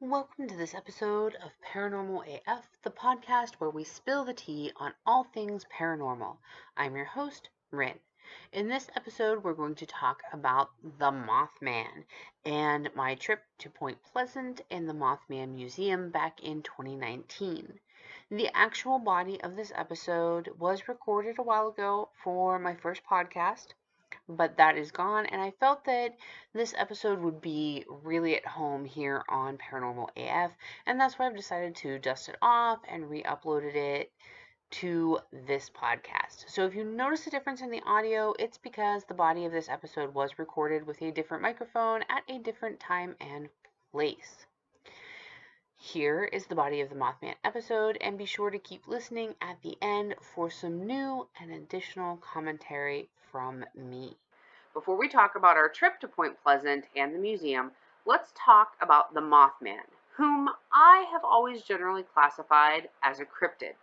Welcome to this episode of Paranormal AF, the podcast where we spill the tea on all things paranormal. I'm your host, Rin. In this episode, we're going to talk about the Mothman and my trip to Point Pleasant and the Mothman Museum back in 2019. The actual body of this episode was recorded a while ago for my first podcast, but that is gone, and I felt that this episode would be really at home here on Paranormal AF, and that's why I've decided to dust it off and re-uploaded it to this podcast. So if you notice a difference in the audio, it's because the body of this episode was recorded with a different microphone at a different time and place. Here is the body of the Mothman episode, and be sure to keep listening at the end for some new and additional commentary from me. Before we talk about our trip to Point Pleasant and the museum, let's talk about the Mothman, whom I have always generally classified as a cryptid.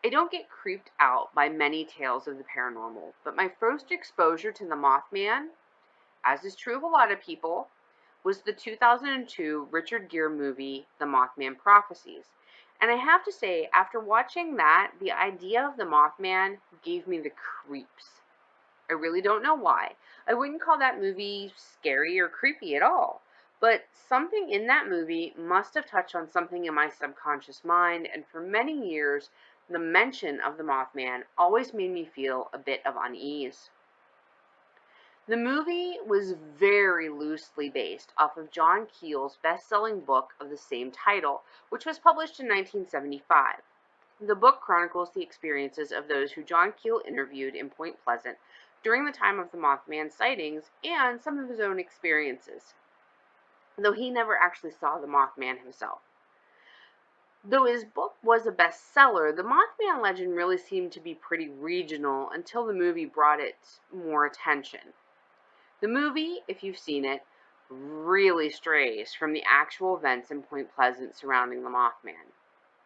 I don't get creeped out by many tales of the paranormal, but my first exposure to the Mothman, as is true of a lot of people, was the 2002 Richard Gere movie, The Mothman Prophecies. And I have to say, after watching that, the idea of the Mothman gave me the creeps. I really don't know why. I wouldn't call that movie scary or creepy at all. But something in that movie must have touched on something in my subconscious mind, and for many years, the mention of the Mothman always made me feel a bit of unease. The movie was very loosely based off of John Keel's best-selling book of the same title, which was published in 1975. The book chronicles the experiences of those who John Keel interviewed in Point Pleasant during the time of the Mothman sightings and some of his own experiences, though he never actually saw the Mothman himself. Though his book was a bestseller, the Mothman legend really seemed to be pretty regional until the movie brought it more attention. The movie, if you've seen it, really strays from the actual events in Point Pleasant surrounding the Mothman.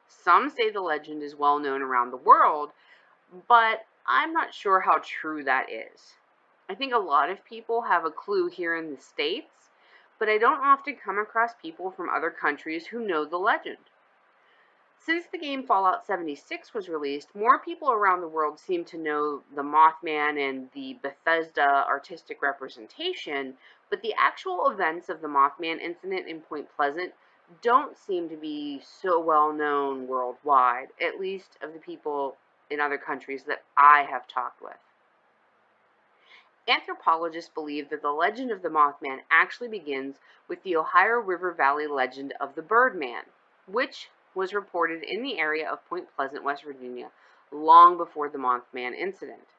Some say the legend is well known around the world, but I'm not sure how true that is. I think a lot of people have a clue here in the States, but I don't often come across people from other countries who know the legend. Since the game Fallout 76 was released, more people around the world seem to know the Mothman and the Bethesda artistic representation, but the actual events of the Mothman incident in Point Pleasant don't seem to be so well known worldwide, at least of the people in other countries that I have talked with. Anthropologists believe that the legend of the Mothman actually begins with the Ohio River Valley legend of the Birdman, which was reported in the area of Point Pleasant, West Virginia, long before the Mothman incident.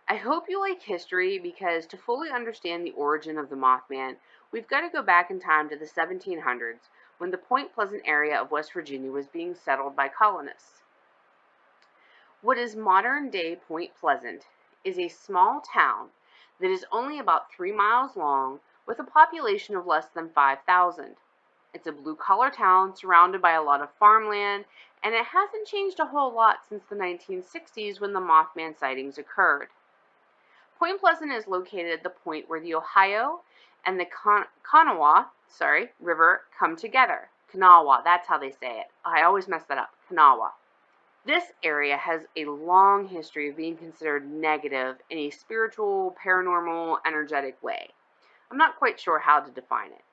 I hope you like history, because to fully understand the origin of the Mothman, we've got to go back in time to the 1700s, when the Point Pleasant area of West Virginia was being settled by colonists. What is modern-day Point Pleasant is a small town that is only about 3 miles long, with a population of less than 5,000. It's a blue-collar town surrounded by a lot of farmland, and it hasn't changed a whole lot since the 1960s when the Mothman sightings occurred. Point Pleasant is located at the point where the Ohio and the Kanawha River come together. Kanawha, that's how they say it. I always mess that up. Kanawha. This area has a long history of being considered negative in a spiritual, paranormal, energetic way. I'm not quite sure how to define it.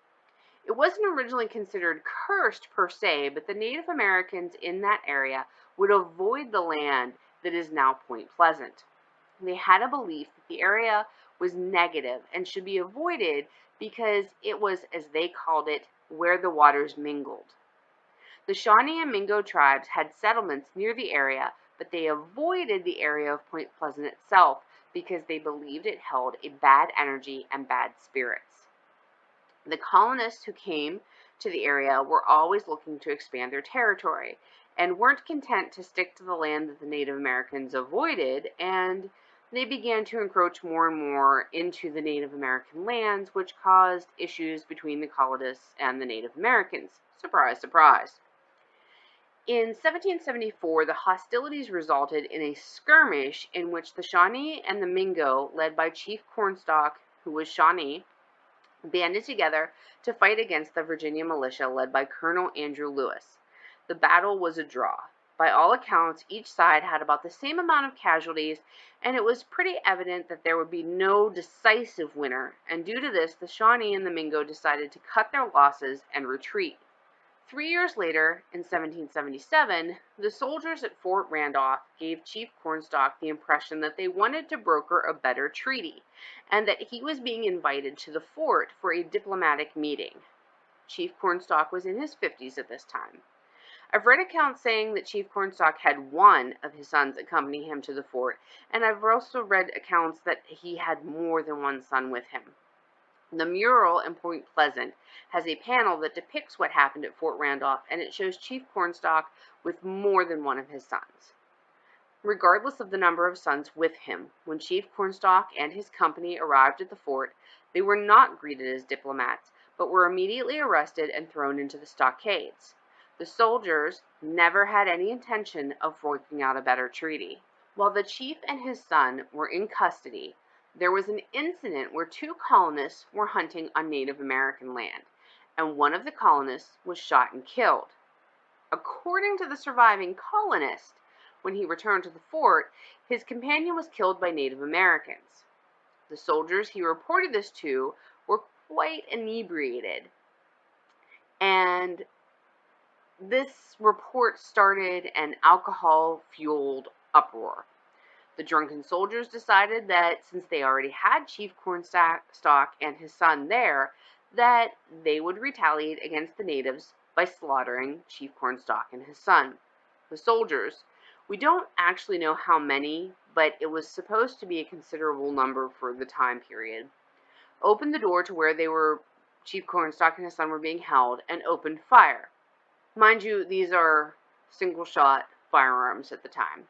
It wasn't originally considered cursed per se, but the Native Americans in that area would avoid the land that is now Point Pleasant. They had a belief that the area was negative and should be avoided because it was, as they called it, where the waters mingled. The Shawnee and Mingo tribes had settlements near the area, but they avoided the area of Point Pleasant itself because they believed it held a bad energy and bad spirits. The colonists who came to the area were always looking to expand their territory and weren't content to stick to the land that the Native Americans avoided, and they began to encroach more and more into the Native American lands, which caused issues between the colonists and the Native Americans. Surprise, surprise. In 1774, the hostilities resulted in a skirmish in which the Shawnee and the Mingo, led by Chief Cornstalk, who was Shawnee, banded together to fight against the Virginia militia led by Colonel Andrew Lewis. The battle was a draw. By all accounts, each side had about the same amount of casualties, and it was pretty evident that there would be no decisive winner, and due to this, the Shawnee and the Mingo decided to cut their losses and retreat. 3 years later, in 1777, the soldiers at Fort Randolph gave Chief Cornstalk the impression that they wanted to broker a better treaty, and that he was being invited to the fort for a diplomatic meeting. Chief Cornstalk was in his 50s at this time. I've read accounts saying that Chief Cornstalk had one of his sons accompany him to the fort, and I've also read accounts that he had more than one son with him. The mural in Point Pleasant has a panel that depicts what happened at Fort Randolph, and it shows Chief Cornstalk with more than one of his sons. Regardless of the number of sons with him, when Chief Cornstalk and his company arrived at the fort, they were not greeted as diplomats, but were immediately arrested and thrown into the stockades. The soldiers never had any intention of working out a better treaty. While the chief and his son were in custody, there was an incident where two colonists were hunting on Native American land, and one of the colonists was shot and killed. According to the surviving colonist, when he returned to the fort, his companion was killed by Native Americans. The soldiers he reported this to were quite inebriated, and this report started an alcohol-fueled uproar. The drunken soldiers decided that since they already had Chief Cornstalk and his son there, that they would retaliate against the natives by slaughtering Chief Cornstalk and his son. The soldiers, we don't actually know how many, but it was supposed to be a considerable number for the time period, opened the door to where Chief Cornstalk and his son were being held, and opened fire. Mind you, these are single-shot firearms at the time.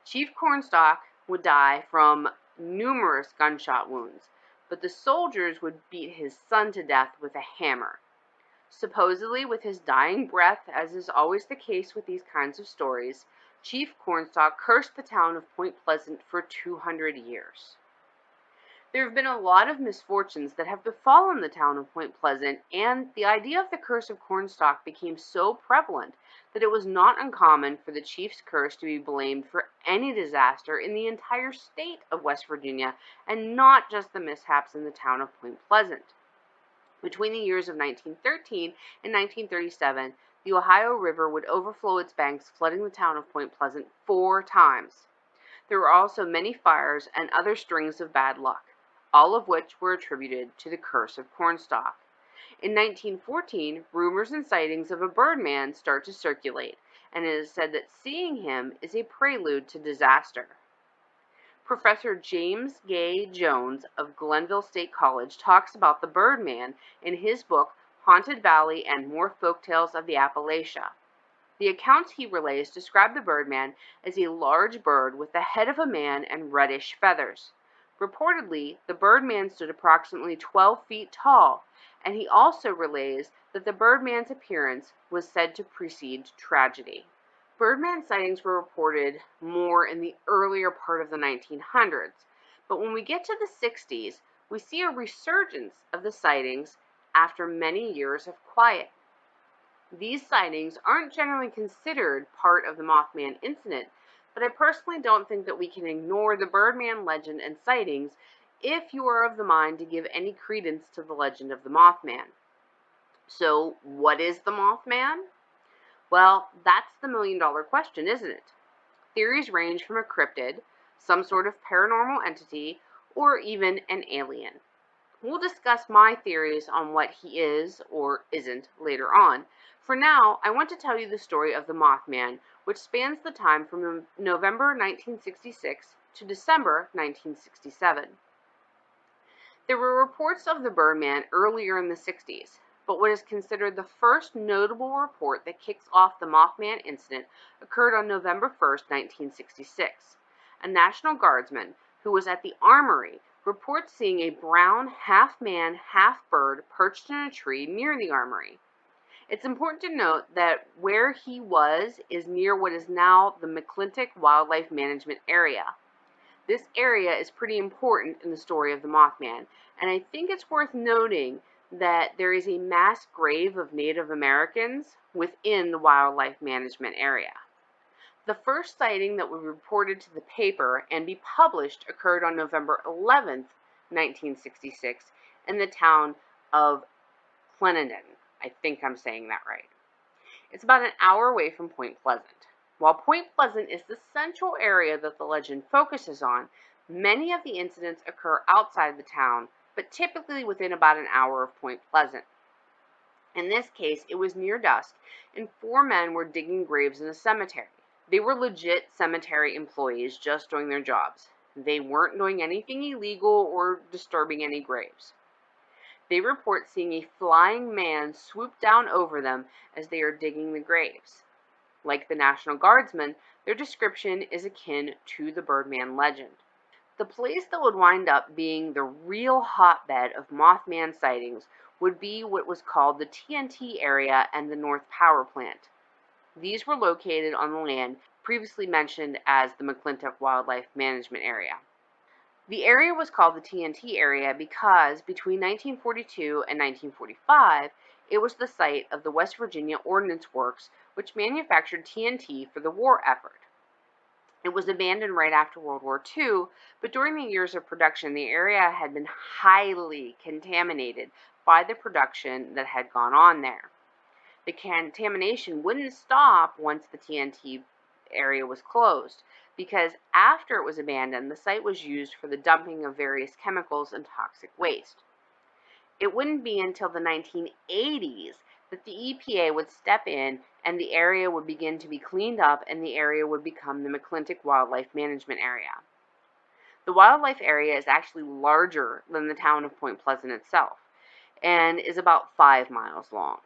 Chief Cornstalk would die from numerous gunshot wounds, but the soldiers would beat his son to death with a hammer. Supposedly, with his dying breath, as is always the case with these kinds of stories, Chief Cornstalk cursed the town of Point Pleasant for 200 years. There have been a lot of misfortunes that have befallen the town of Point Pleasant, and the idea of the curse of Cornstalk became so prevalent that it was not uncommon for the chief's curse to be blamed for any disaster in the entire state of West Virginia, and not just the mishaps in the town of Point Pleasant. Between the years of 1913 and 1937, the Ohio River would overflow its banks, flooding the town of Point Pleasant 4 times. There were also many fires and other strings of bad luck, all of which were attributed to the curse of Cornstalk. In 1914, rumors and sightings of a Birdman start to circulate, and it is said that seeing him is a prelude to disaster. Professor James Gay Jones of Glenville State College talks about the Birdman in his book Haunted Valley and More Folktales of the Appalachia. The accounts he relays describe the Birdman as a large bird with the head of a man and reddish feathers. Reportedly, the Birdman stood approximately 12 feet tall, and he also relays that the Birdman's appearance was said to precede tragedy. Birdman sightings were reported more in the earlier part of the 1900s, but when we get to the 60s, we see a resurgence of the sightings after many years of quiet. These sightings aren't generally considered part of the Mothman incident, but I personally don't think that we can ignore the Birdman legend and sightings if you are of the mind to give any credence to the legend of the Mothman. So, what is the Mothman? Well, that's the million-dollar question, isn't it? Theories range from a cryptid, some sort of paranormal entity, or even an alien. We'll discuss my theories on what he is or isn't later on. For now, I want to tell you the story of the Mothman, which spans the time from November 1966 to December 1967. There were reports of the Birdman earlier in the 60s, but what is considered the first notable report that kicks off the Mothman incident occurred on November 1st, 1966. A National Guardsman who was at the armory reports seeing a brown half-man, half-bird perched in a tree near the armory. It's important to note that where he was is near what is now the McClintock Wildlife Management Area. This area is pretty important in the story of the Mothman, and I think it's worth noting that there is a mass grave of Native Americans within the wildlife management area. The first sighting that was reported to the paper and be published occurred on November 11th, 1966, in the town of Clendenin. I think I'm saying that right. It's about an hour away from Point Pleasant. While Point Pleasant is the central area that the legend focuses on, many of the incidents occur outside the town, but typically within about an hour of Point Pleasant. In this case, it was near dusk, and 4 men were digging graves in a cemetery. They were legit cemetery employees just doing their jobs. They weren't doing anything illegal or disturbing any graves. They report seeing a flying man swoop down over them as they are digging the graves. Like the National Guardsmen, their description is akin to the Birdman legend. The place that would wind up being the real hotbed of Mothman sightings would be what was called the TNT area and the North Power Plant. These were located on the land previously mentioned as the McClintock Wildlife Management Area. The area was called the TNT area because between 1942 and 1945, it was the site of the West Virginia Ordnance Works, which manufactured TNT for the war effort. It was abandoned right after World War II, but during the years of production, the area had been highly contaminated by the production that had gone on there. The contamination wouldn't stop once the TNT area was closed, because after it was abandoned, the site was used for the dumping of various chemicals and toxic waste. It wouldn't be until the 1980s that the EPA would step in and the area would begin to be cleaned up and the area would become the McClintock Wildlife Management Area. The wildlife area is actually larger than the town of Point Pleasant itself and is about 5 miles long.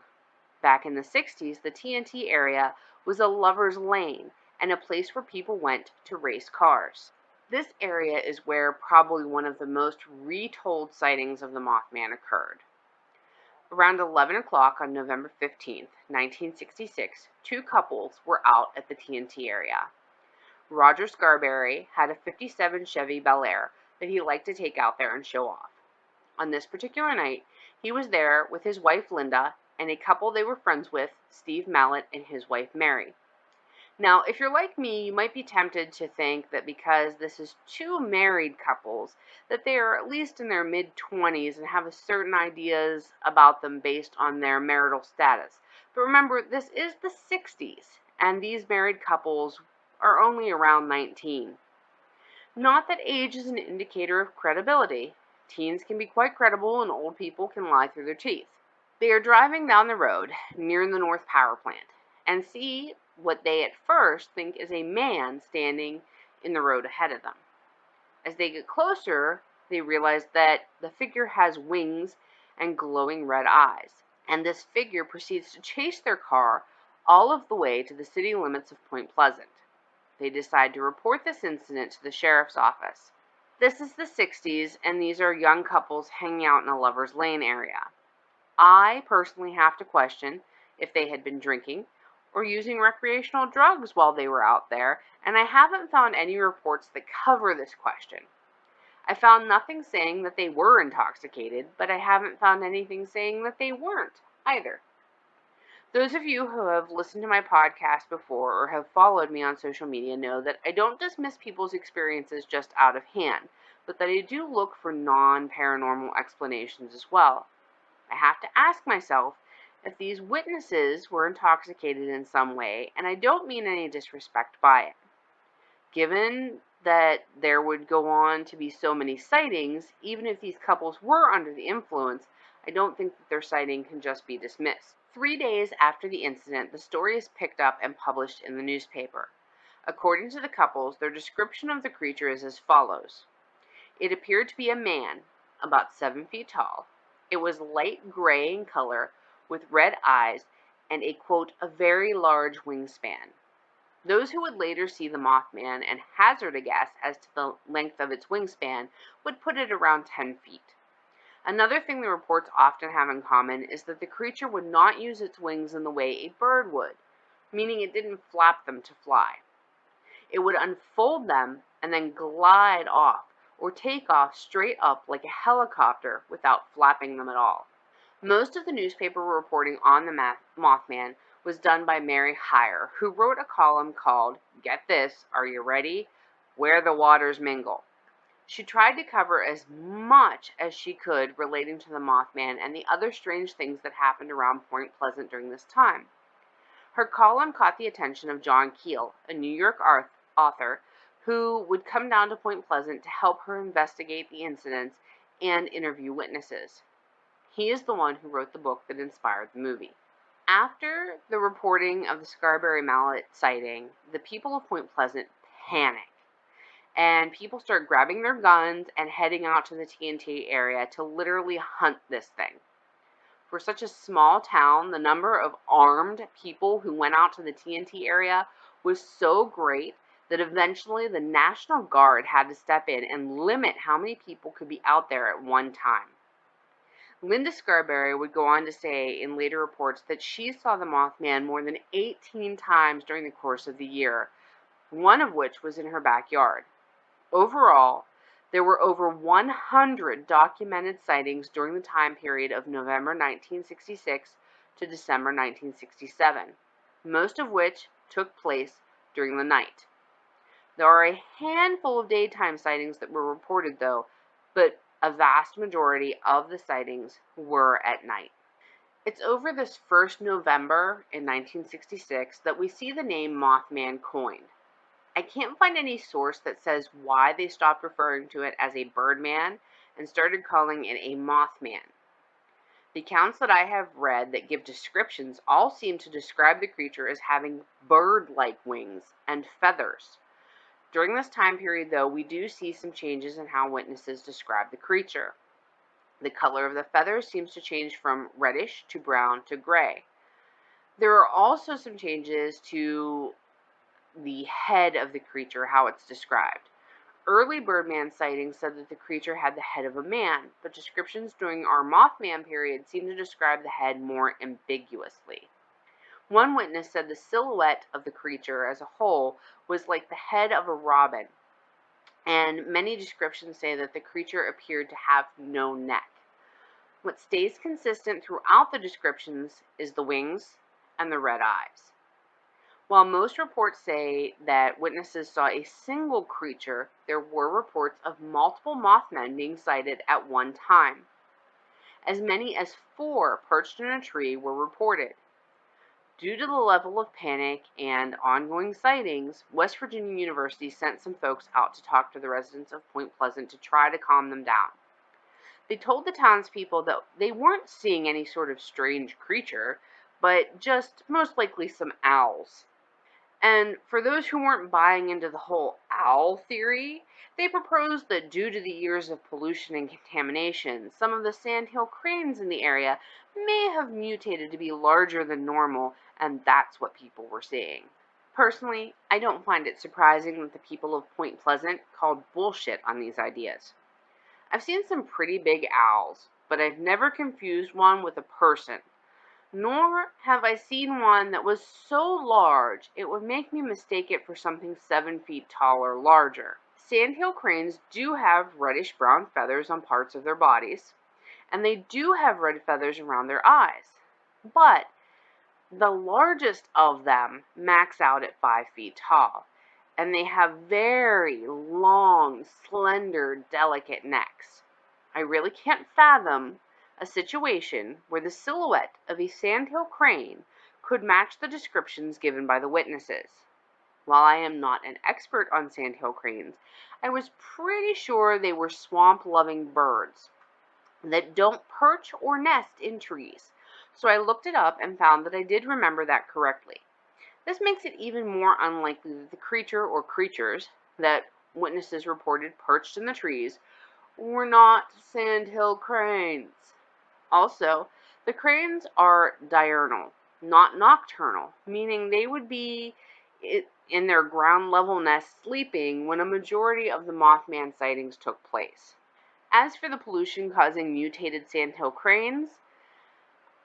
Back in the 60s, the TNT area was a lover's lane and a place where people went to race cars. This area is where probably one of the most retold sightings of the Mothman occurred. Around 11 o'clock on November 15th, 1966, 2 couples were out at the TNT area. Roger Scarberry had a 57 Chevy Bel Air that he liked to take out there and show off. On this particular night, he was there with his wife Linda and a couple they were friends with, Steve Mallet and his wife Mary. Now, if you're like me, you might be tempted to think that because this is 2 married couples, that they are at least in their mid-20s and have certain ideas about them based on their marital status. But remember, this is the 60s, and these married couples are only around 19. Not that age is an indicator of credibility. Teens can be quite credible, and old people can lie through their teeth. They are driving down the road near the North Power Plant and see what they at first think is a man standing in the road ahead of them. As they get closer, they realize that the figure has wings and glowing red eyes, and this figure proceeds to chase their car all of the way to the city limits of Point Pleasant. They decide to report this incident to the sheriff's office. This is the 60s, and these are young couples hanging out in a lover's lane area. I personally have to question if they had been drinking or using recreational drugs while they were out there, and I haven't found any reports that cover this question. I found nothing saying that they were intoxicated, but I haven't found anything saying that they weren't either. Those of you who have listened to my podcast before or have followed me on social media know that I don't dismiss people's experiences just out of hand, but that I do look for non-paranormal explanations as well. I have to ask myself if these witnesses were intoxicated in some way, and I don't mean any disrespect by it. Given that there would go on to be so many sightings, even if these couples were under the influence, I don't think that their sighting can just be dismissed. 3 days after the incident, the story is picked up and published in the newspaper. According to the couples, their description of the creature is as follows. It appeared to be a man, about 7 feet tall. It was light gray in color, with red eyes, and a, quote, a very large wingspan. Those who would later see the Mothman and hazard a guess as to the length of its wingspan would put it around 10 feet. Another thing the reports often have in common is that the creature would not use its wings in the way a bird would, meaning it didn't flap them to fly. It would unfold them and then glide off or take off straight up like a helicopter without flapping them at all. Most of the newspaper reporting on the Mothman was done by Mary Hyre, who wrote a column called, get this, are you ready? Where the Waters Mingle. She tried to cover as much as she could relating to the Mothman and the other strange things that happened around Point Pleasant during this time. Her column caught the attention of John Keel, a New York author, who would come down to Point Pleasant to help her investigate the incidents and interview witnesses. He is the one who wrote the book that inspired the movie. After the reporting of the Scarberry Mallet sighting, the people of Point Pleasant panic, and people start grabbing their guns and heading out to the TNT area to literally hunt this thing. For such a small town, the number of armed people who went out to the TNT area was so great that eventually the National Guard had to step in and limit how many people could be out there at one time. Linda Scarberry would go on to say in later reports that she saw the Mothman more than 18 times during the course of the year, one of which was in her backyard. Overall, there were over 100 documented sightings during the time period of November 1966 to December 1967, most of which took place during the night. There are a handful of daytime sightings that were reported, though, but a vast majority of the sightings were at night. It's over this first November in 1966 that we see the name Mothman coined. I can't find any source that says why they stopped referring to it as a Birdman and started calling it a Mothman. The accounts that I have read that give descriptions all seem to describe the creature as having bird-like wings and feathers. During this time period, though, we do see some changes in how witnesses describe the creature. The color of the feathers seems to change from reddish to brown to gray. There are also some changes to the head of the creature, how it's described. Early Birdman sightings said that the creature had the head of a man, but descriptions during our Mothman period seem to describe the head more ambiguously. One witness said the silhouette of the creature as a whole was like the head of a robin, and many descriptions say that the creature appeared to have no neck. What stays consistent throughout the descriptions is the wings and the red eyes. While most reports say that witnesses saw a single creature, there were reports of multiple Mothmen being sighted at one time. As many as 4 perched in a tree were reported. Due to the level of panic and ongoing sightings, West Virginia University sent some folks out to talk to the residents of Point Pleasant to try to calm them down. They told the townspeople that they weren't seeing any sort of strange creature, but just most likely some owls. And for those who weren't buying into the whole owl theory, they proposed that due to the years of pollution and contamination, some of the sandhill cranes in the area may have mutated to be larger than normal, and that's what people were seeing. Personally, I don't find it surprising that the people of Point Pleasant called bullshit on these ideas. I've seen some pretty big owls, but I've never confused one with a person. Nor have I seen one that was so large it would make me mistake it for something 7 feet tall or larger. Sandhill cranes do have reddish-brown feathers on parts of their bodies, and they do have red feathers around their eyes. But the largest of them max out at 5 feet tall, and they have very long, slender, delicate necks. I really can't fathom a situation where the silhouette of a sandhill crane could match the descriptions given by the witnesses. While I am not an expert on sandhill cranes, I was pretty sure they were swamp-loving birds that don't perch or nest in trees, so I looked it up and found that I did remember that correctly. This makes it even more unlikely that the creature or creatures that witnesses reported perched in the trees were not sandhill cranes. Also, the cranes are diurnal, not nocturnal, meaning they would be in their ground level nest sleeping when a majority of the Mothman sightings took place. As for the pollution causing mutated sandhill cranes,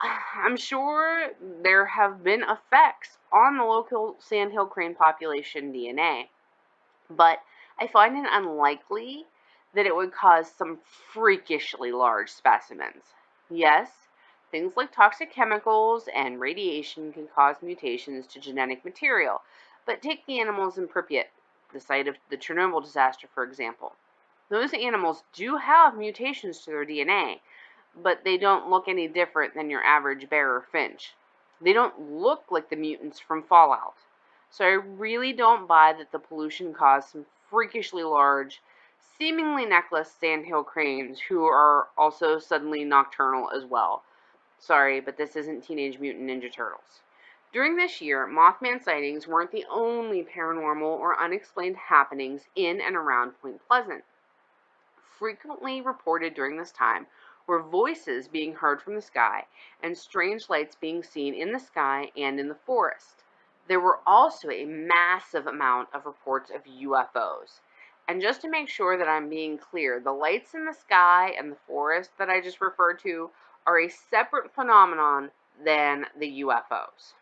I'm sure there have been effects on the local sandhill crane population DNA, but I find it unlikely that it would cause some freakishly large specimens. Yes, things like toxic chemicals and radiation can cause mutations to genetic material, but take the animals in Pripyat, the site of the Chernobyl disaster, for example. Those animals do have mutations to their DNA, but they don't look any different than your average bear or finch. They don't look like the mutants from Fallout. So I really don't buy that the pollution caused some freakishly large, seemingly necklace sandhill cranes who are also suddenly nocturnal as well. Sorry, but this isn't Teenage Mutant Ninja Turtles. During this year, Mothman sightings weren't the only paranormal or unexplained happenings in and around Point Pleasant. Frequently reported during this time were voices being heard from the sky and strange lights being seen in the sky and in the forest. There were also a massive amount of reports of UFOs. And just to make sure that I'm being clear, the lights in the sky and the forest that I just referred to are a separate phenomenon than the UFOs.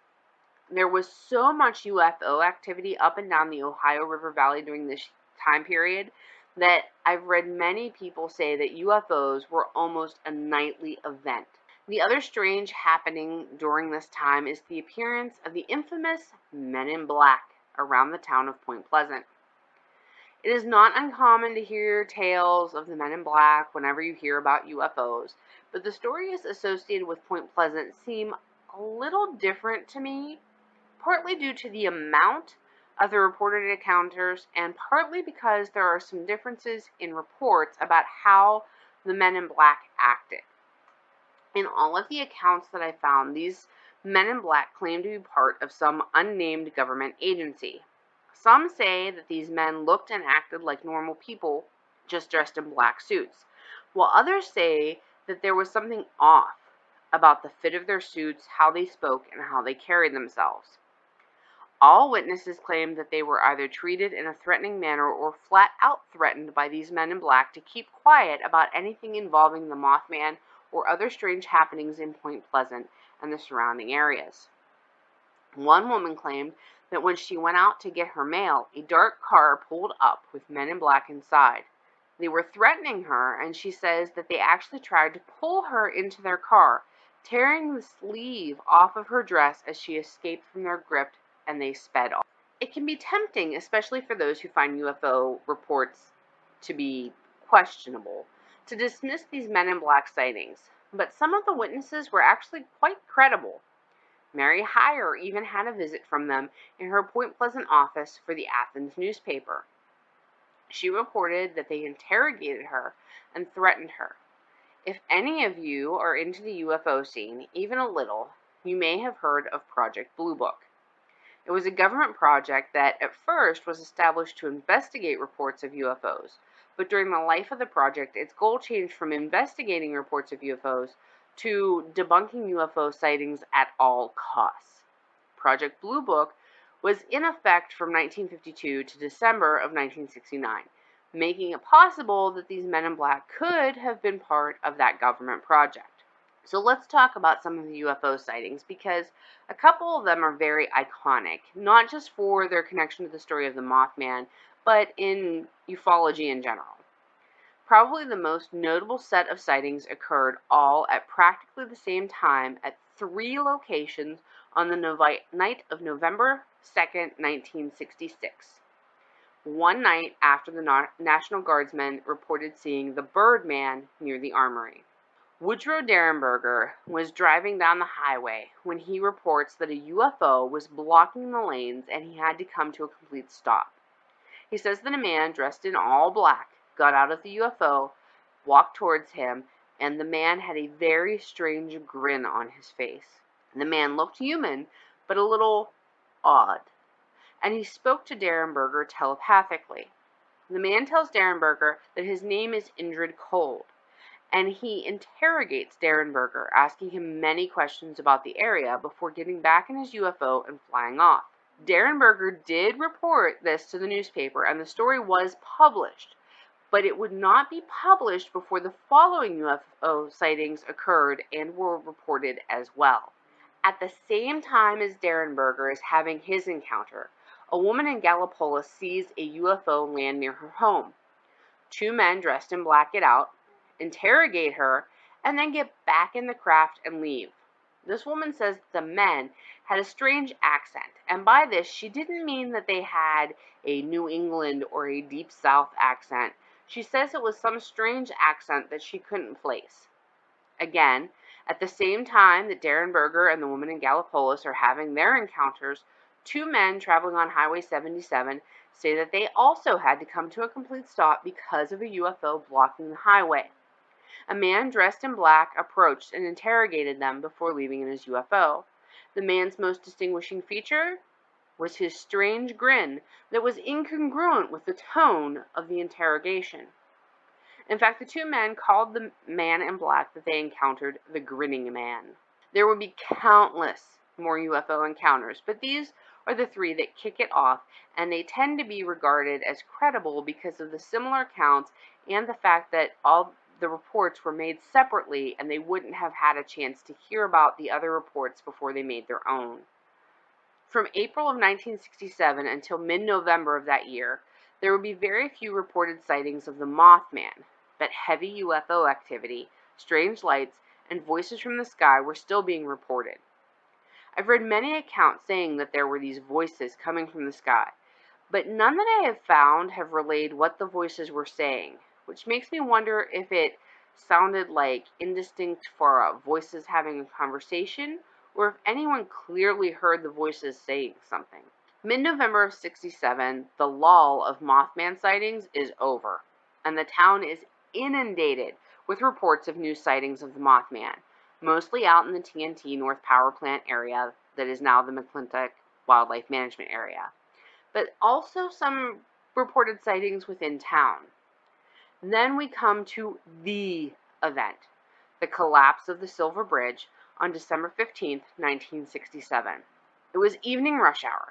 There was so much UFO activity up and down the Ohio River Valley during this time period that I've read many people say that UFOs were almost a nightly event. The other strange happening during this time is the appearance of the infamous Men in Black around the town of Point Pleasant. It is not uncommon to hear tales of the Men in Black whenever you hear about UFOs, but the stories associated with Point Pleasant seem a little different to me, partly due to the amount of the reported encounters and partly because there are some differences in reports about how the Men in Black acted. In all of the accounts that I found, these Men in Black claim to be part of some unnamed government agency. Some say that these men looked and acted like normal people, just dressed in black suits, while others say that there was something off about the fit of their suits, how they spoke, and how they carried themselves. All witnesses claimed that they were either treated in a threatening manner or flat out threatened by these men in black to keep quiet about anything involving the Mothman or other strange happenings in Point Pleasant and the surrounding areas. One woman claimed that when she went out to get her mail, a dark car pulled up with men in black inside. They were threatening her, and she says that they actually tried to pull her into their car, tearing the sleeve off of her dress as she escaped from their grip, and they sped off. It can be tempting, especially for those who find UFO reports to be questionable, to dismiss these Men in Black sightings, but some of the witnesses were actually quite credible. Mary Hyre even had a visit from them in her Point Pleasant office for the Athens newspaper. She reported that they interrogated her and threatened her. If any of you are into the UFO scene, even a little, you may have heard of Project Blue Book. It was a government project that at first was established to investigate reports of UFOs, but during the life of the project, its goal changed from investigating reports of UFOs to debunking UFO sightings at all costs. Project Blue Book was in effect from 1952 to December of 1969, making it possible that these Men in Black could have been part of that government project. So let's talk about some of the UFO sightings because a couple of them are very iconic, not just for their connection to the story of the Mothman, but in ufology in general. Probably the most notable set of sightings occurred all at practically the same time at 3 locations on the night of November 2nd, 1966. One night after the National Guardsmen reported seeing the Birdman near the Armory. Woodrow Derenberger was driving down the highway when he reports that a UFO was blocking the lanes and he had to come to a complete stop. He says that a man dressed in all black got out of the UFO, walked towards him, and the man had a very strange grin on his face. The man looked human, but a little odd, and he spoke to Derenberger telepathically. The man tells Derenberger that his name is Indrid Cold, and he interrogates Derenberger, asking him many questions about the area before getting back in his UFO and flying off. Derenberger did report this to the newspaper, and the story was published, but it would not be published before the following UFO sightings occurred and were reported as well. At the same time as Derenberger is having his encounter, a woman in Gallipolis sees a UFO land near her home. Two men dressed in black get out, interrogate her, and then get back in the craft and leave. This woman says the men had a strange accent, and by this she didn't mean that they had a New England or a Deep South accent. She says it was some strange accent that she couldn't place. Again, at the same time that Darren Berger and the woman in Gallipolis are having their encounters, two men traveling on Highway 77 say that they also had to come to a complete stop because of a UFO blocking the highway. A man dressed in black approached and interrogated them before leaving in his UFO. The man's most distinguishing feature was his strange grin that was incongruent with the tone of the interrogation. In fact, the two men called the man in black that they encountered the Grinning Man. There would be countless more UFO encounters, but these are the three that kick it off, and they tend to be regarded as credible because of the similar accounts and the fact that all the reports were made separately and they wouldn't have had a chance to hear about the other reports before they made their own. From April of 1967 until mid-November of that year, there would be very few reported sightings of the Mothman, but heavy UFO activity, strange lights, and voices from the sky were still being reported. I've read many accounts saying that there were these voices coming from the sky, but none that I have found have relayed what the voices were saying, which makes me wonder if it sounded like indistinct voices having a conversation, or if anyone clearly heard the voices saying something. Mid-November of 67, the lull of Mothman sightings is over, and the town is inundated with reports of new sightings of the Mothman, mostly out in the TNT North Power Plant area that is now the McClintock Wildlife Management Area, but also some reported sightings within town. Then we come to the event, the collapse of the Silver Bridge on December 15, 1967. It was evening rush hour.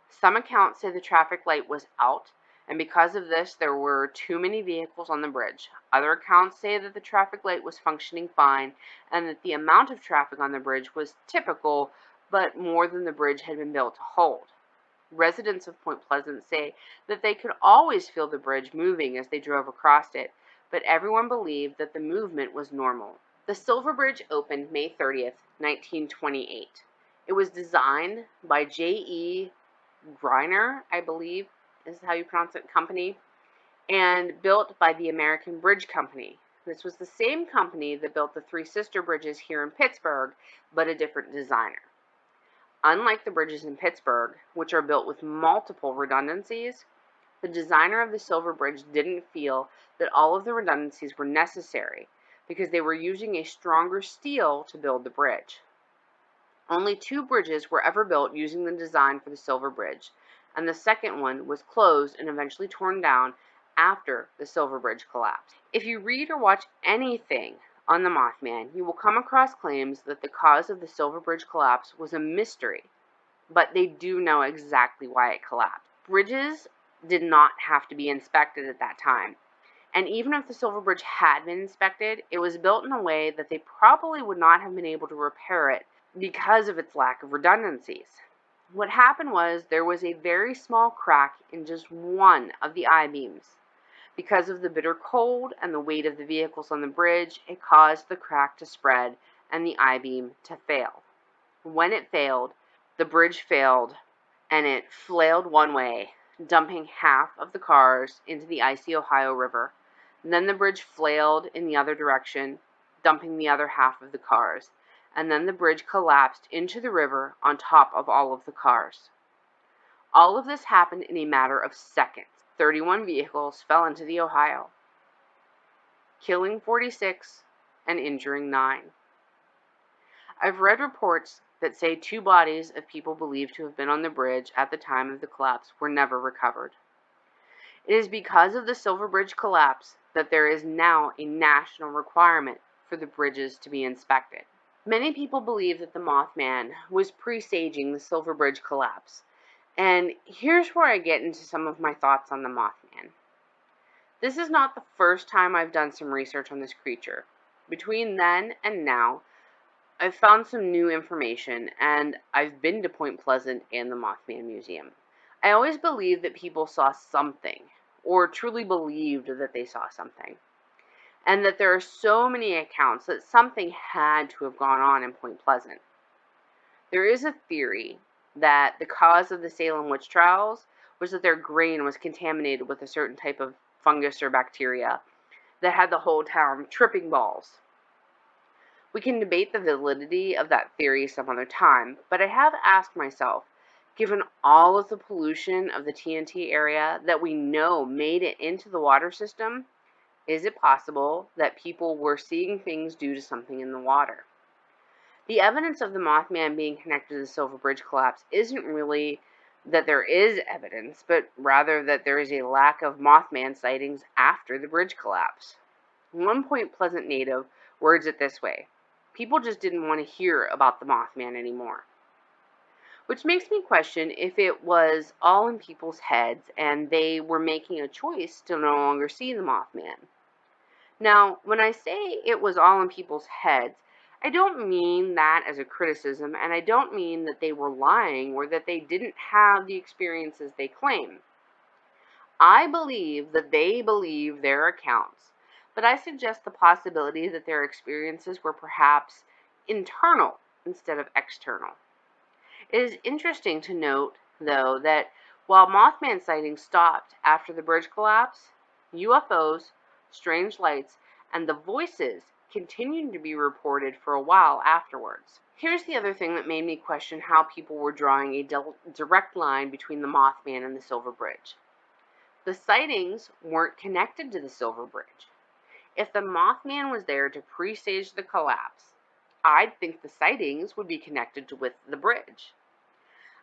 Some accounts say the traffic light was out, and because of this, there were too many vehicles on the bridge. Other accounts say that the traffic light was functioning fine, and that the amount of traffic on the bridge was typical, but more than the bridge had been built to hold. Residents of Point Pleasant say that they could always feel the bridge moving as they drove across it, but everyone believed that the movement was normal. The Silver Bridge opened May 30th, 1928. It was designed by J.E. Greiner, I believe is how you pronounce it, company, and built by the American Bridge Company. This was the same company that built the three sister bridges here in Pittsburgh, but a different designer. Unlike the bridges in Pittsburgh, which are built with multiple redundancies, the designer of the Silver Bridge didn't feel that all of the redundancies were necessary because they were using a stronger steel to build the bridge. Only two bridges were ever built using the design for the Silver Bridge, and the second one was closed and eventually torn down after the Silver Bridge collapsed. If you read or watch anything on the Mothman, you will come across claims that the cause of the Silver Bridge collapse was a mystery, but they do know exactly why it collapsed. Bridges did not have to be inspected at that time, and even if the Silver Bridge had been inspected, it was built in a way that they probably would not have been able to repair it because of its lack of redundancies. What happened was there was a very small crack in just one of the I-beams. Because of the bitter cold and the weight of the vehicles on the bridge, it caused the crack to spread and the I-beam to fail. When it failed, the bridge failed and it flailed one way, dumping half of the cars into the icy Ohio River. And then the bridge flailed in the other direction, dumping the other half of the cars. And then the bridge collapsed into the river on top of all of the cars. All of this happened in a matter of seconds. 31 vehicles fell into the Ohio, killing 46 and injuring 9. I've read reports that say 2 bodies of people believed to have been on the bridge at the time of the collapse were never recovered. It is because of the Silver Bridge collapse that there is now a national requirement for the bridges to be inspected. Many people believe that the Mothman was presaging the Silver Bridge collapse, and here's where I get into some of my thoughts on the Mothman. This is not the first time I've done some research on this creature. Between then and now, I've found some new information, and I've been to Point Pleasant and the Mothman Museum. I always believed that people saw something, or truly believed that they saw something, and that there are so many accounts that something had to have gone on in Point Pleasant. There is a theory that the cause of the Salem witch trials was that their grain was contaminated with a certain type of fungus or bacteria that had the whole town tripping balls. We can debate the validity of that theory some other time, but I have asked myself, given all of the pollution of the TNT area that we know made it into the water system, is it possible that people were seeing things due to something in the water? The evidence of the Mothman being connected to the Silver Bridge collapse isn't really that there is evidence, but rather that there is a lack of Mothman sightings after the bridge collapse. One Point Pleasant native words it this way: people just didn't want to hear about the Mothman anymore. Which makes me question if it was all in people's heads and they were making a choice to no longer see the Mothman. Now, when I say it was all in people's heads, I don't mean that as a criticism, and I don't mean that they were lying or that they didn't have the experiences they claim. I believe that they believe their accounts, but I suggest the possibility that their experiences were perhaps internal instead of external. It is interesting to note, though, that while Mothman sightings stopped after the bridge collapse, UFOs, strange lights, and the voices continued to be reported for a while afterwards. Here's the other thing that made me question how people were drawing a direct line between the Mothman and the Silver Bridge. The sightings weren't connected to the Silver Bridge. If the Mothman was there to presage the collapse, I'd think the sightings would be connected with the bridge.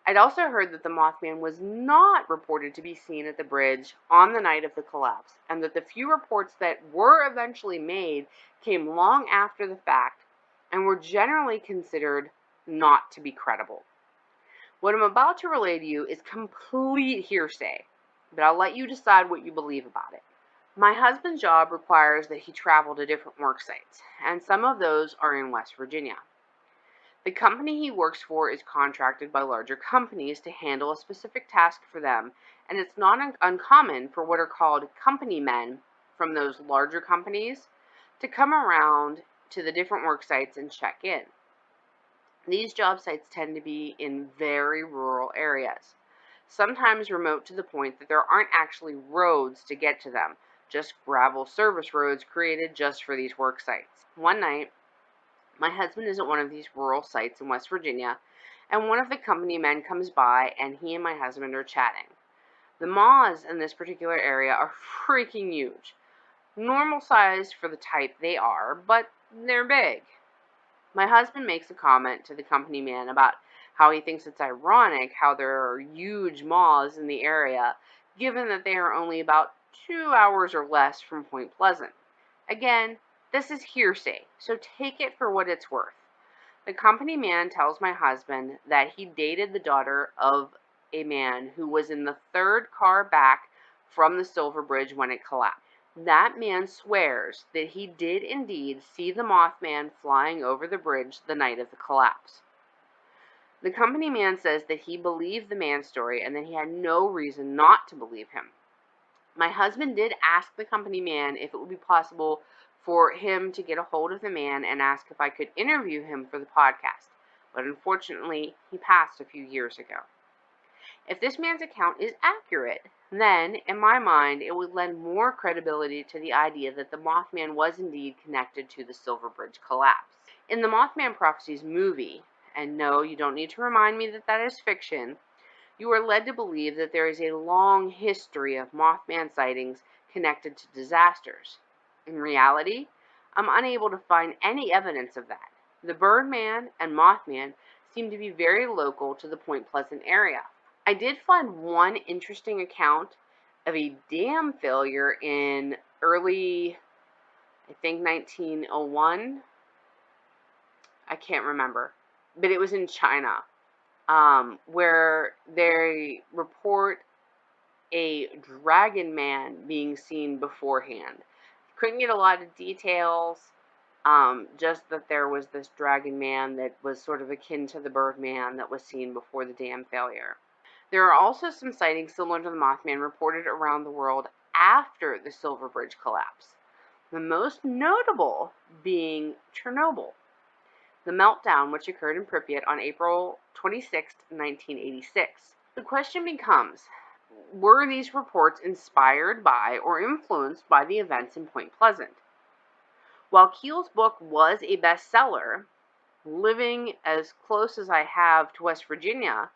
I'd also heard that the Mothman was not reported to be seen at the bridge on the night of the collapse, and that the few reports that were eventually made came long after the fact and were generally considered not to be credible. What I'm about to relay to you is complete hearsay, but I'll let you decide what you believe about it. My husband's job requires that he travel to different work sites, and some of those are in West Virginia. The company he works for is contracted by larger companies to handle a specific task for them, and it's not uncommon for what are called company men from those larger companies to come around to the different work sites and check in. These job sites tend to be in very rural areas, sometimes remote to the point that there aren't actually roads to get to them, just gravel service roads created just for these work sites. One night, my husband is at one of these rural sites in West Virginia, and one of the company men comes by, and he and my husband are chatting. The moths in this particular area are freaking huge. Normal size for the type they are, but they're big. My husband makes a comment to the company man about how he thinks it's ironic how there are huge moths in the area, given that they are only about 2 hours or less from Point Pleasant. Again, this is hearsay, so take it for what it's worth. The company man tells my husband that he dated the daughter of a man who was in the third car back from the Silver Bridge when it collapsed. That man swears that he did indeed see the Mothman flying over the bridge the night of the collapse. The company man says that he believed the man's story and that he had no reason not to believe him. My husband did ask the company man if it would be possible for him to get a hold of the man and ask if I could interview him for the podcast, but unfortunately, he passed a few years ago. If this man's account is accurate, then, in my mind, it would lend more credibility to the idea that the Mothman was indeed connected to the Silver Bridge collapse. In the Mothman Prophecies movie, and no, you don't need to remind me that that is fiction, you are led to believe that there is a long history of Mothman sightings connected to disasters. In reality, I'm unable to find any evidence of that. The Birdman and Mothman seem to be very local to the Point Pleasant area. I did find one interesting account of a dam failure in early, I think 1901. I can't remember, but it was in China, where they report a dragon man being seen beforehand. Couldn't get a lot of details, just that there was this dragon man that was sort of akin to the Birdman that was seen before the dam failure. There are also some sightings similar to the Mothman reported around the world after the Silver Bridge collapse, the most notable being Chernobyl, the meltdown which occurred in Pripyat on April 26, 1986. The question becomes, were these reports inspired by or influenced by the events in Point Pleasant? While Keel's book was a bestseller, living as close as I have to West Virginia,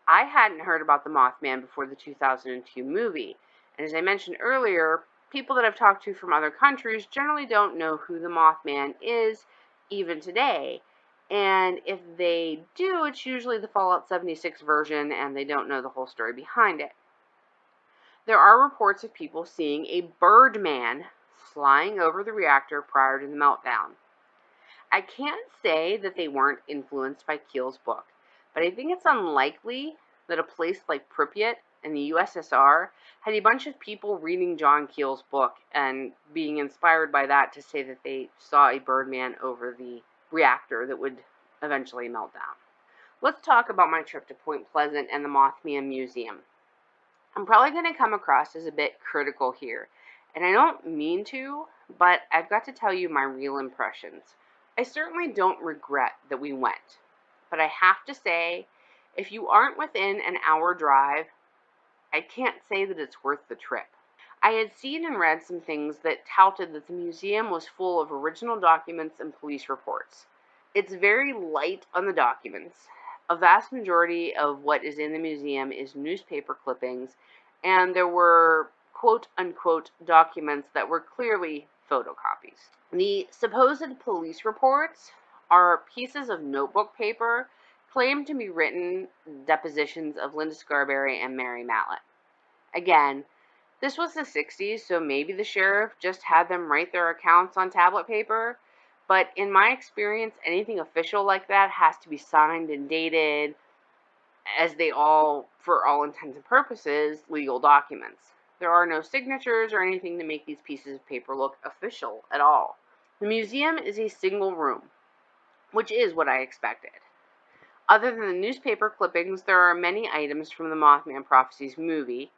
I hadn't heard about the Mothman before the 2002 movie. And as I mentioned earlier, people that I've talked to from other countries generally don't know who the Mothman is, even today. And if they do, it's usually the Fallout 76 version, and they don't know the whole story behind it. There are reports of people seeing a Birdman flying over the reactor prior to the meltdown. I can't say that they weren't influenced by Keel's book, but I think it's unlikely that a place like Pripyat in the USSR had a bunch of people reading John Keel's book and being inspired by that to say that they saw a Birdman over the reactor that would eventually melt down. Let's talk about my trip to Point Pleasant and the Mothman Museum. I'm probably going to come across as a bit critical here, and I don't mean to, but I've got to tell you my real impressions. I certainly don't regret that we went, but I have to say, if you aren't within an hour drive, I can't say that it's worth the trip. I had seen and read some things that touted that the museum was full of original documents and police reports. It's very light on the documents. A vast majority of what is in the museum is newspaper clippings, and there were quote-unquote documents that were clearly photocopies. The supposed police reports are pieces of notebook paper claimed to be written depositions of Linda Scarberry and Mary Mallett. Again, this was the 60s, so maybe the sheriff just had them write their accounts on tablet paper, but in my experience, anything official like that has to be signed and dated, as they all, for all intents and purposes, legal documents. There are no signatures or anything to make these pieces of paper look official at all. The museum is a single room, which is what I expected. Other than the newspaper clippings, there are many items from the Mothman Prophecies movie,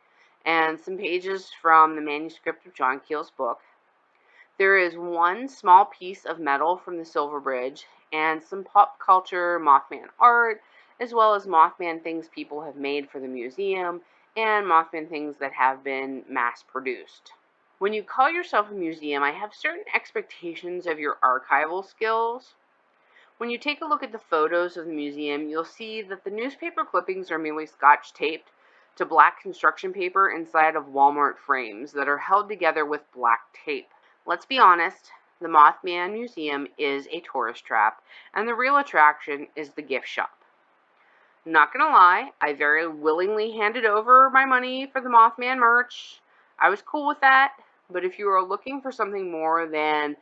and some pages from the manuscript of John Keel's book. There is one small piece of metal from the Silver Bridge, and some pop culture Mothman art, as well as Mothman things people have made for the museum, and Mothman things that have been mass-produced. When you call yourself a museum, I have certain expectations of your archival skills. When you take a look at the photos of the museum, you'll see that the newspaper clippings are merely scotch taped to black construction paper inside of Walmart frames that are held together with black tape. Let's be honest, the Mothman Museum is a tourist trap, and the real attraction is the gift shop. Not gonna lie, I very willingly handed over my money for the Mothman merch. I was cool with that, but if you are looking for something more than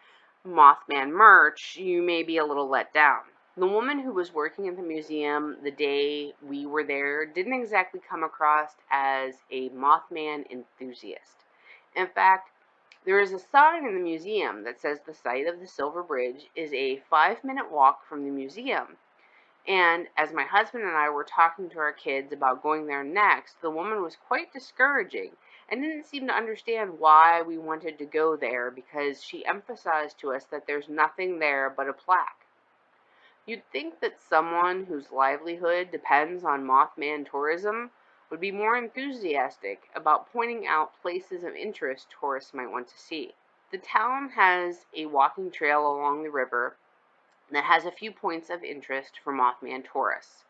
Mothman merch, you may be a little let down. The woman who was working at the museum the day we were there didn't exactly come across as a Mothman enthusiast. In fact, there is a sign in the museum that says the site of the Silver Bridge is a 5-minute walk from the museum. And as my husband and I were talking to our kids about going there next, the woman was quite discouraging and didn't seem to understand why we wanted to go there, because she emphasized to us that there's nothing there but a plaque. You'd think that someone whose livelihood depends on Mothman tourism would be more enthusiastic about pointing out places of interest tourists might want to see. The town has a walking trail along the river that has a few points of interest for Mothman tourists.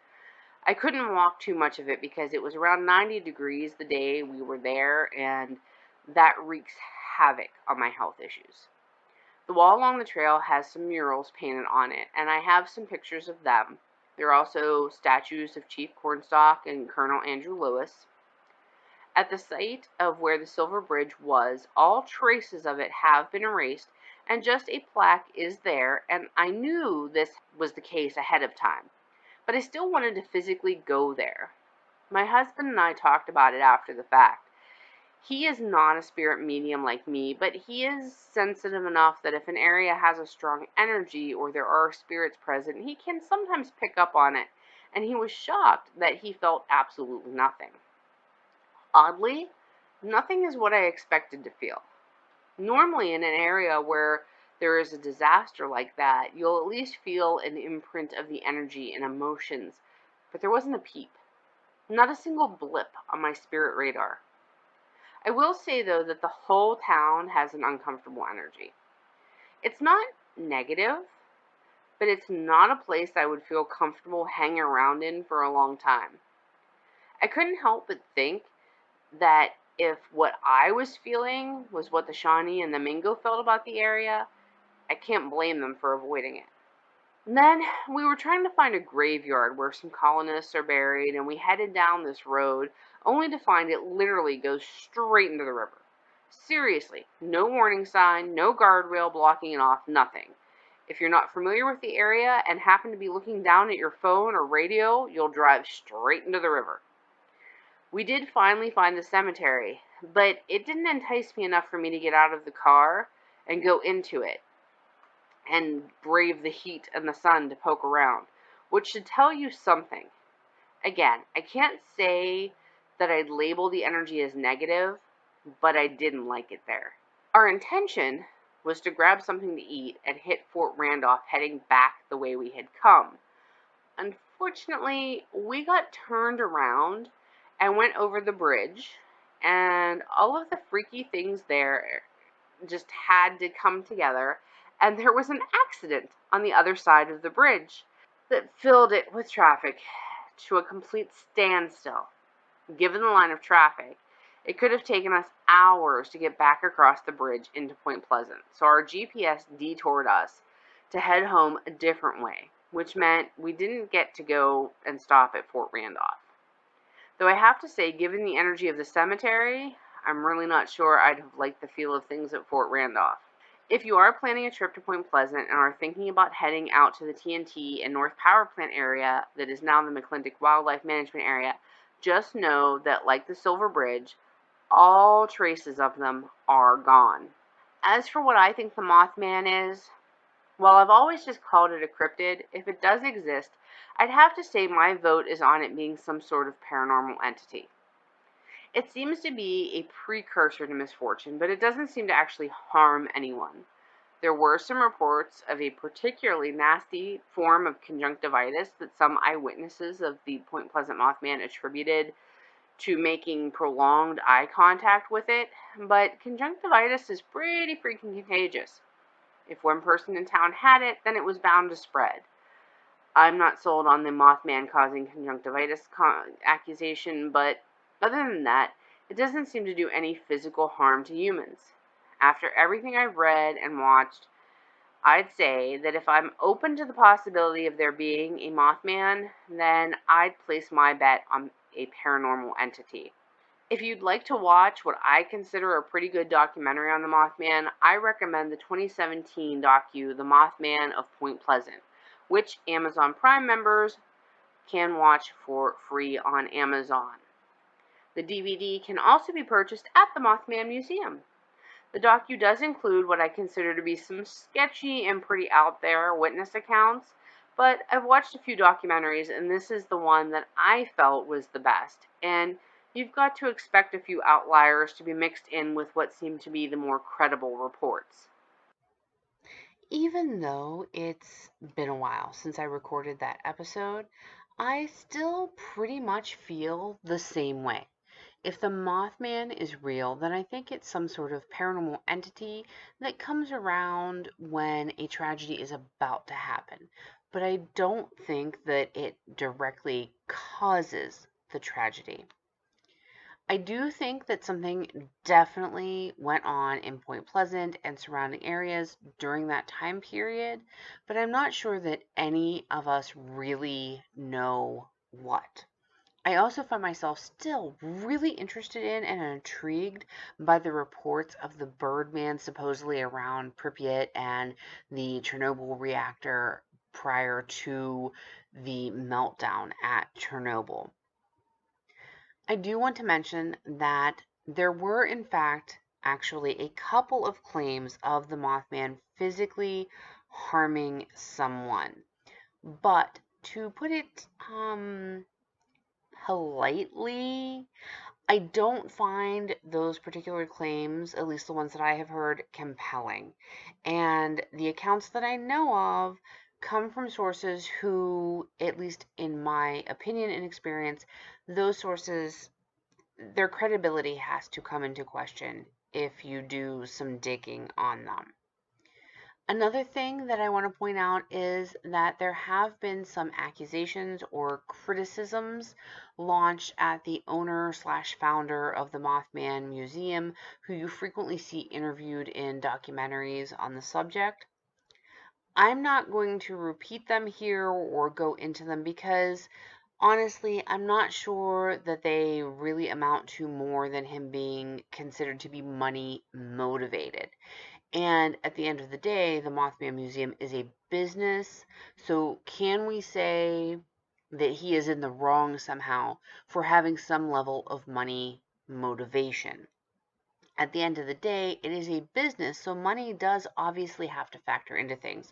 I couldn't walk too much of it because it was around 90 degrees the day we were there, and that wreaks havoc on my health issues. The wall along the trail has some murals painted on it, and I have some pictures of them. There are also statues of Chief Cornstalk and Colonel Andrew Lewis. At the site of where the Silver Bridge was, all traces of it have been erased, and just a plaque is there, and I knew this was the case ahead of time, but I still wanted to physically go there. My husband and I talked about it after the fact. He is not a spirit medium like me, but he is sensitive enough that if an area has a strong energy or there are spirits present, he can sometimes pick up on it and he was shocked that he felt absolutely nothing. Oddly, nothing is what I expected to feel. Normally, in an area where there is a disaster like that, you'll at least feel an imprint of the energy and emotions, but there wasn't a peep, not a single blip on my spirit radar. I will say, though, that the whole town has an uncomfortable energy. It's not negative, but it's not a place I would feel comfortable hanging around in for a long time. I couldn't help but think that if what I was feeling was what the Shawnee and the Mingo felt about the area, I can't blame them for avoiding it. And then we were trying to find a graveyard where some colonists are buried, and we headed down this road only to find it literally goes straight into the river. Seriously, no warning sign, no guardrail blocking it off, nothing. If you're not familiar with the area and happen to be looking down at your phone or radio, you'll drive straight into the river. We did finally find the cemetery, but it didn't entice me enough for me to get out of the car and go into it and brave the heat and the sun to poke around, which should tell you something. Again, I can't say that I'd label the energy as negative, but I didn't like it there. Our intention was to grab something to eat and hit Fort Randolph, heading back the way we had come. Unfortunately, we got turned around and went over the bridge, and all of the freaky things there just had to come together, and there was an accident on the other side of the bridge that filled it with traffic to a complete standstill. Given the line of traffic, it could have taken us hours to get back across the bridge into Point Pleasant, so our GPS detoured us to head home a different way, which meant we didn't get to go and stop at Fort Randolph. Though I have to say, given the energy of the cemetery, I'm really not sure I'd have liked the feel of things at Fort Randolph. If you are planning a trip to Point Pleasant and are thinking about heading out to the TNT and North Power Plant area that is now the McClintock Wildlife Management Area, just know that, like the Silver Bridge, all traces of them are gone. As for what I think the Mothman is, while I've always just called it a cryptid, if it does exist, I'd have to say my vote is on it being some sort of paranormal entity. It seems to be a precursor to misfortune, but it doesn't seem to actually harm anyone. There were some reports of a particularly nasty form of conjunctivitis that some eyewitnesses of the Point Pleasant Mothman attributed to making prolonged eye contact with it, but conjunctivitis is pretty freaking contagious. If one person in town had it, then it was bound to spread. I'm not sold on the Mothman causing conjunctivitis accusation, but other than that, it doesn't seem to do any physical harm to humans. After everything I've read and watched, I'd say that if I'm open to the possibility of there being a Mothman, then I'd place my bet on a paranormal entity. If you'd like to watch what I consider a pretty good documentary on the Mothman, I recommend the 2017 docu, The Mothman of Point Pleasant, which Amazon Prime members can watch for free on Amazon. The DVD can also be purchased at the Mothman Museum. The docu does include what I consider to be some sketchy and pretty out there witness accounts, but I've watched a few documentaries and this is the one that I felt was the best. And you've got to expect a few outliers to be mixed in with what seem to be the more credible reports. Even though it's been a while since I recorded that episode, I still pretty much feel the same way. If the Mothman is real, then I think it's some sort of paranormal entity that comes around when a tragedy is about to happen. But I don't think that it directly causes the tragedy. I do think that something definitely went on in Point Pleasant and surrounding areas during that time period, but I'm not sure that any of us really know what. I also find myself still really interested in and intrigued by the reports of the Birdman supposedly around Pripyat and the Chernobyl reactor prior to the meltdown at Chernobyl. I do want to mention that there were, in fact, actually a couple of claims of the Mothman physically harming someone. But to put it politely, I don't find those particular claims, at least the ones that I have heard, compelling. And the accounts that I know of come from sources who, at least in my opinion and experience, those sources, their credibility has to come into question if you do some digging on them. Another thing that I want to point out is that there have been some accusations or criticisms launched at the owner slash founder of the Mothman Museum, who you frequently see interviewed in documentaries on the subject. I'm not going to repeat them here or go into them because honestly, I'm not sure that they really amount to more than him being considered to be money motivated. And at the end of the day, the Mothman Museum is a business. So can we say that he is in the wrong somehow for having some level of money motivation? At the end of the day, it is a business, so money does obviously have to factor into things.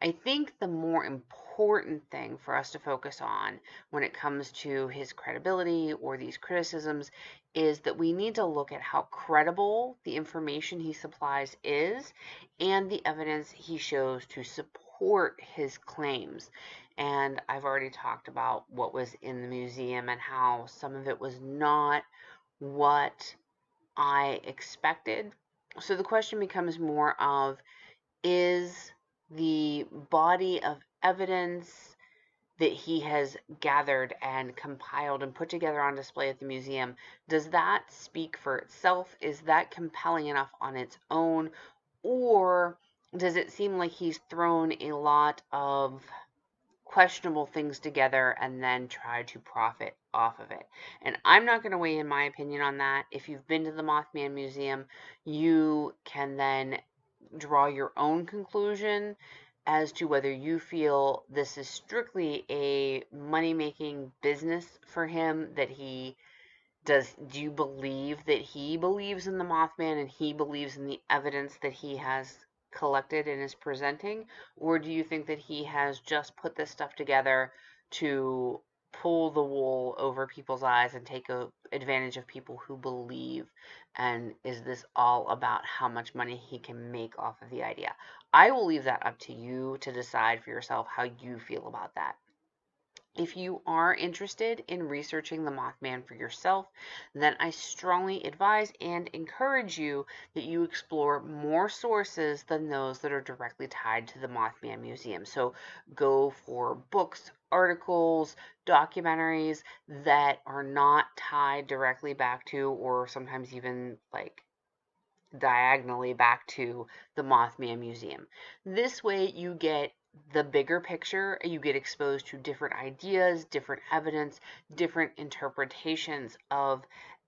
I think the more important thing for us to focus on when it comes to his credibility or these criticisms is that we need to look at how credible the information he supplies is and the evidence he shows to support his claims. And I've already talked about what was in the museum and how some of it was not what I expected. So the question becomes more of, is the body of evidence that he has gathered and compiled and put together on display at the museum, does that speak for itself? Is that compelling enough on its own? Or does it seem like he's thrown a lot of questionable things together and then try to profit off of it? And I'm not going to weigh in my opinion on that. If you've been to the Mothman Museum, you can then draw your own conclusion as to whether you feel this is strictly a money-making business for him, that he do you believe that he believes in the Mothman and he believes in the evidence that he has collected and is presenting? Or do you think that he has just put this stuff together to pull the wool over people's eyes and take advantage of people who believe? And is this all about how much money he can make off of the idea? I will leave that up to you to decide for yourself how you feel about that. If you are interested in researching the Mothman for yourself, then I strongly advise and encourage you that you explore more sources than those that are directly tied to the Mothman Museum. So go for books, articles, documentaries that are not tied directly back to, or sometimes even like diagonally back to, the Mothman Museum. This way you get the bigger picture, you get exposed to different ideas, different evidence, different interpretations of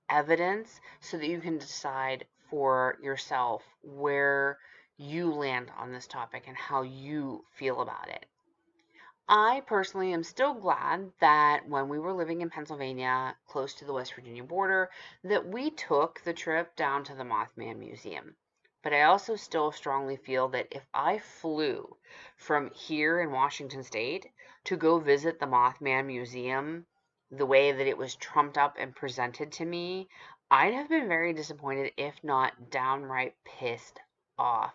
evidence so that you can decide for yourself where you land on this topic and how you feel about it. I personally am still glad that when we were living in Pennsylvania, close to the West Virginia border, that we took the trip down to the Mothman Museum. But I also still strongly feel that if I flew from here in Washington State to go visit the Mothman Museum the way that it was trumped up and presented to me, I'd have been very disappointed, if not downright pissed off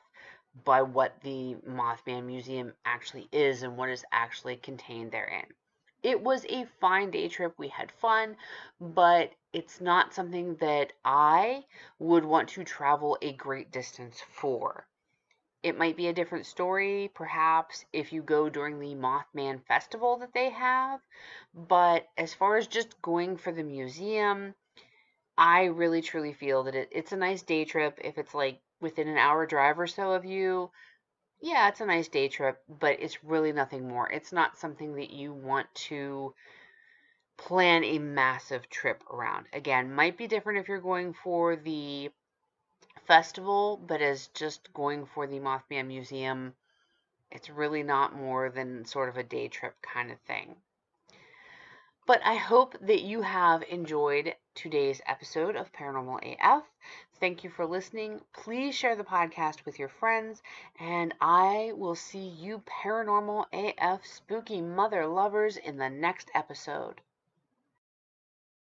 by what the Mothman Museum actually is and what is actually contained therein. It was a fine day trip. We had fun, but it's not something that I would want to travel a great distance for. It might be a different story, perhaps, if you go during the Mothman Festival that they have, but as far as just going for the museum, I really truly feel that it's a nice day trip if it's like within an hour drive or so of you. Yeah, it's a nice day trip, but it's really nothing more. It's not something that you want to plan a massive trip around. Again, might be different if you're going for the festival, but as just going for the Mothman Museum, it's really not more than sort of a day trip kind of thing. But I hope that you have enjoyed today's episode of Paranormal AF. Thank you for listening. Please share the podcast with your friends, and I will see you Paranormal AF spooky mother lovers in the next episode.